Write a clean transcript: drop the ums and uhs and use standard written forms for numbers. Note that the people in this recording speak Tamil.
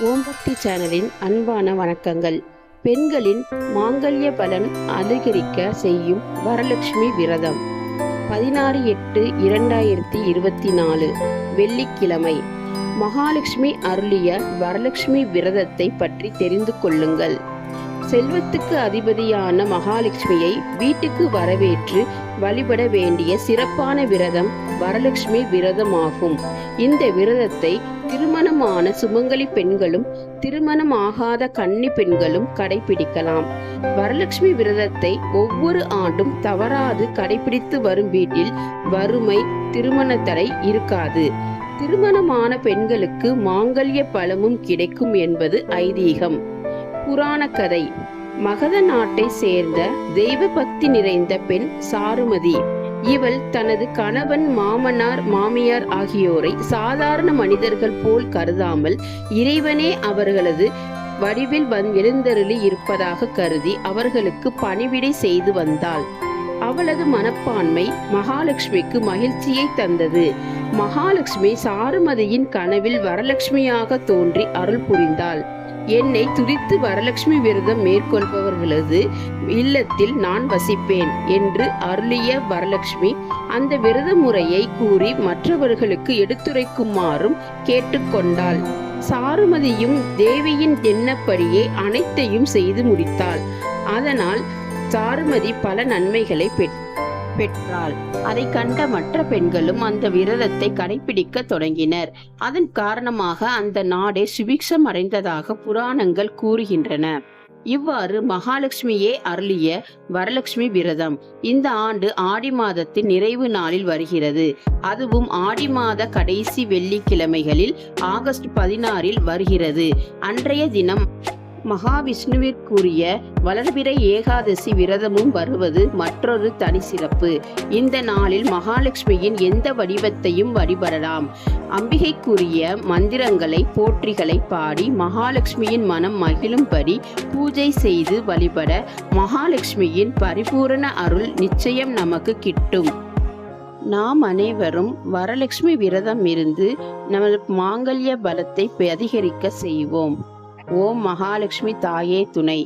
ஓம் பக்தி சேனலின் அன்பான வணக்கங்கள். பெண்களின் மாங்கல்ய பலன் அதிகரிக்க செய்யும் வரலட்சுமி விரதம் 16/8/2024 வெள்ளிக்கிழமை. மகாலட்சுமி அருளிய வரலட்சுமி விரதத்தை பற்றி தெரிந்து கொள்ளுங்கள். செல்வத்துக்கு அதிபதியான மகாலட்சுமியை வீட்டுக்கு வரவேற்று வழிபட வேண்டிய சிறப்பான விரதம் வரலட்சுமி விரதமாகும். இந்த விரதத்தை திருமணமான சுமங்கலி பெண்களும் திருமணம் ஆகாத கன்னி பெண்களும் கடைபிடிக்கலாம். வரலட்சுமி விரதத்தை ஒவ்வொரு ஆண்டும் தவறாது கடைபிடித்து வரும் வீட்டில் வறுமை, திருமண தடை இருக்காது. திருமணமான பெண்களுக்கு மாங்கல்ய பலமும் கிடைக்கும் என்பது ஐதீகம். புராண கதை. மகத நாட்டை சேர்ந்த தெய்வ பக்தி நிறைந்த பெண் சாருமதி. இவள் தனது கணவன், மாமனார், மாமியார் ஆகியோரை சாதாரண மனிதர்கள் போல் கருதாமல் இறைவனே அவர்களது வடிவில் எழுந்தருளி இருப்பதாக கருதி அவர்களுக்கு பணிவிடை செய்து வந்தாள். அவளது மனப்பான்மை மகாலட்சுமிக்கு மகிழ்ச்சியை தந்தது. மகாலட்சுமி சாருமதியின் கனவில் வரலட்சுமியாக தோன்றி அருள் புரிந்தாள். என்னை துதித்து வரலட்சுமி விரதம் மேற்கொள்பவர்களது இல்லத்தில் நான் வசிப்பேன் என்று அருளிய வரலட்சுமி அந்த விரத முறையை கூறி மற்றவர்களுக்கு எடுத்துரைக்குமாறும் கேட்டுக்கொண்டாள். சாருமதியும் தேவியின் எண்ணப்படியே அனைத்தையும் செய்து முடித்தாள். அதனால் சாருமதி பல நன்மைகளை பெற்றாள். அதை கண்ட மற்ற பெண்களும் அந்த விரதத்தை கடைபிடிக்க தொடங்கினர். அதன் காரணமாக அந்த நாடே சுபிக்ஷம் அடைந்ததாக புராணங்கள் கூறுகின்றன. இவ்வாறு மகாலட்சுமியே அருளிய வரலட்சுமி விரதம் இந்த ஆண்டு ஆடி மாதத்தின் நிறைவு நாளில் வருகிறது. அதுவும் ஆடி மாத கடைசி வெள்ளிக்கிழமைகளில் ஆகஸ்ட் 16 வருகிறது. அன்றைய தினம் மகாவிஷ்ணுவிற்குரிய வளர்பிறை ஏகாதசி விரதமும் வருவது மற்றொரு தனி சிறப்பு. இந்த நாளில் மகாலட்சுமியின் எந்த வடிவத்தையும் வழிபடலாம். அம்பிகைக்குரிய மந்திரங்களை, போற்றிகளை பாடி மகாலட்சுமியின் மனம் மகிழும்படி பூஜை செய்து வழிபட மகாலட்சுமியின் பரிபூரண அருள் நிச்சயம் நமக்கு கிட்டும். நாம் அனைவரும் வரலட்சுமி விரதம் இருந்து நமது மாங்கல்ய பலத்தை அதிகரிக்க செய்வோம். ஓம் மகாலட்சுமி தாயே துணை.